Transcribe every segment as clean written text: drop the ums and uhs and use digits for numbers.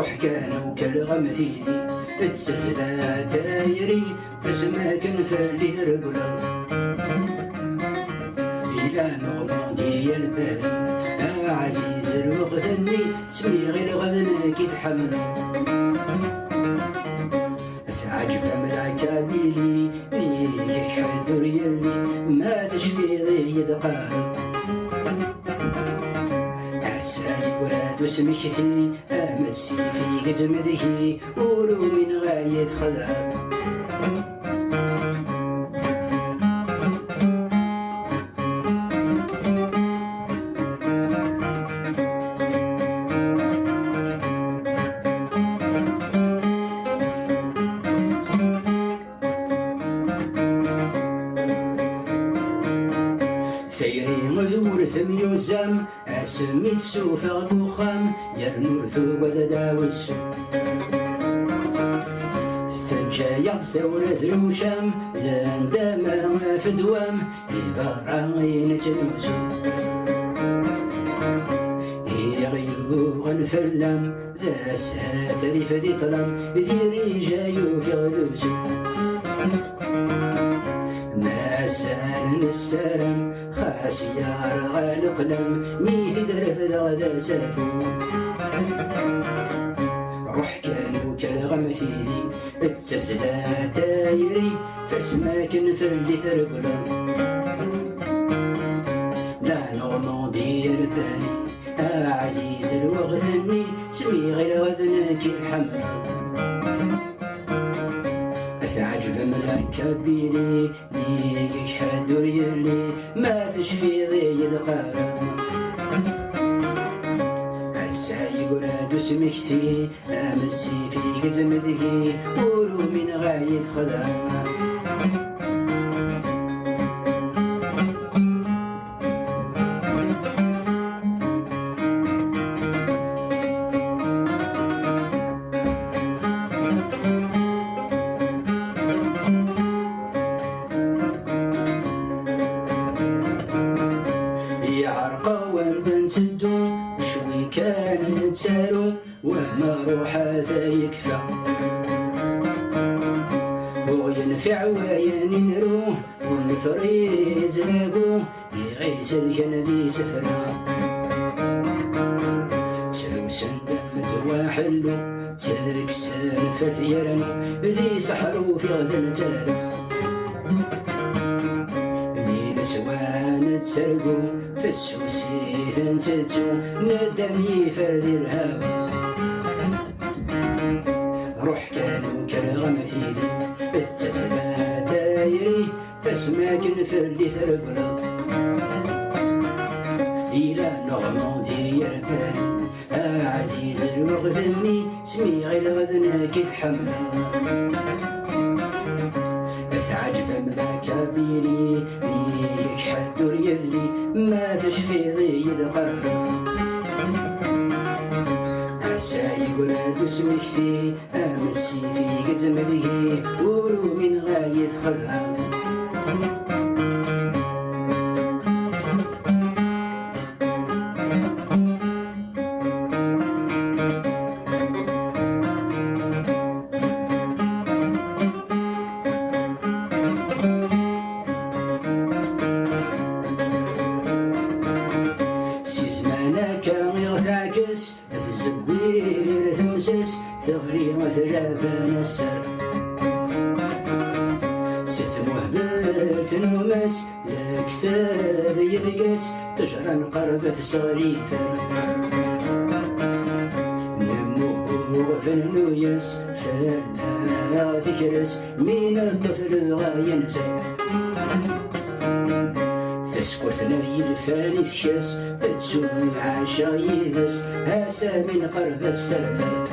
روح كانوا كالغمثيني تسزلا تايري فسماكن فاللي ثرقلا إلى نغمو ديال الباري عزيز الوقتني سمي غير غذنا كي تحمل تعجب ملعكابيلي ليك حدور يلي ما تشفي ضي دقاري عساي ولاد وسمكثي أمسي في قدمذه ولو من غاية خلاب ثيري مذور ثم يوزم أسميت سوفا دخام يرنور ثوب داوس ثجايا ثورة ذروشام ذان داما في دوام إبراهين تنوزو يغيو غنفلم ذا ساتري فدي طلم ذيري جايو في غدوسو ناسان السلام خاسيار غالقلم ميث درف ذا سافو روح كانوا كالغمثيذي التسلا تايري فاسماكن فاللي ثرقلا لا نغمضي الباني عزيز الوغثني سمي غير غذنا كي تحمل تعجب ملعكابيلي ليك حدور يلي ما تشفي ضي دقارة عساي ولاد سمكتي أمسي في قدمذه ولو من غاية خضار وندن تدو شوي كان نتسالو وما روحا يكفى وينفع وين نروح ونفريز لاقو يغيس الجن ذي سفرة تلو سند مدوا حلو ترك سالفة يرنو ذي سحرو في غذن تالو سوان تسرقو في السوسي تنسجو ندم يفرد الهوى روح كانوا كالغمثيذي التسلا دايري فاسماكن في اللي ثرقلا إلى نغمضي يرباني عزيز الوغثني سمي غير غذنا كي تحمل تعجب ملعكابيلي ليك حدور يلي ما تشفي ضي دقارة عساي ولاد سمكتي أمسي في قدمذه ولو من غاية خذها تعكس تزقوير ثمسس ثغري مثرابان السر ستموه بلت النمس لكثار يلقس تجرى القرب صغري فر نمو فنويس فلا ذكرس من الطفل الغاية نسر تسكت نري الفاني تشس تتسوم عاشا يذس هاسا من قربة فرفر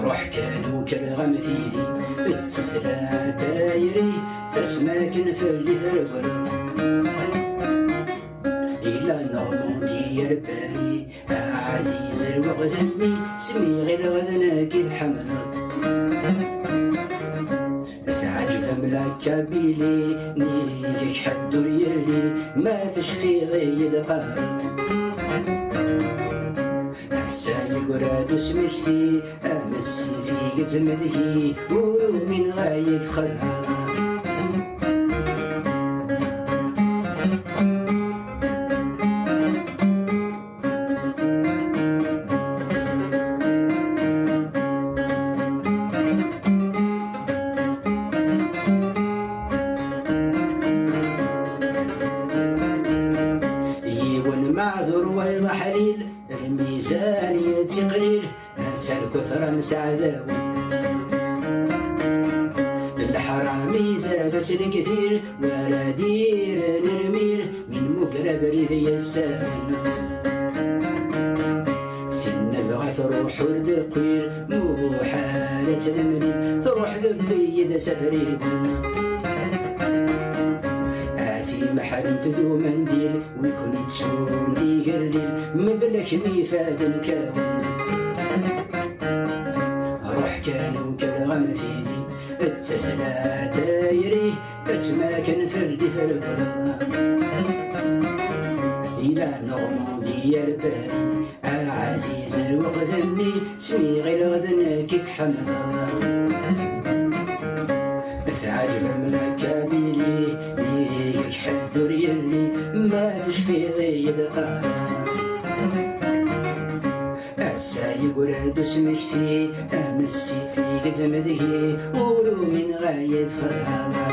روح كانوا كالغمثيذي بتسسلا تايري فاسماكن فاللي ثرقلا إلى نغمضي الباري عزيز الوغثني سمي غير غذنا كي تحمل تعجب ملعكابيلي ليك حدور يلي ما تشفي ضي دقارة عساي يقرد اسمكتي امسي في قزمذي ولو من غاية خذها معذور ويض حليل الميزانية قليل أنسى الكثر مسعذاو الحرامي زاد الكثير ولا دير نرميل من مقرب ريذي السام ثن بغى تروح الدقير مو حالة المنين تروح ذبي ذا سفري محل تدو منديل ويكون تشون يقلل مبلك ميفاد الكون روح كانوا كالغم فيدي اتسسلا تايري فاسما كان فردي ثربلا إلى نورمانديا الباري عزيز الوقت اني سمي غير غدنا كيف حملا تعجب ملك بيلي بيك حدور يلي ما فيش في ضيد قارة السايق ورد اسمكتي امسي في قزمذي ولو من غاية خضالة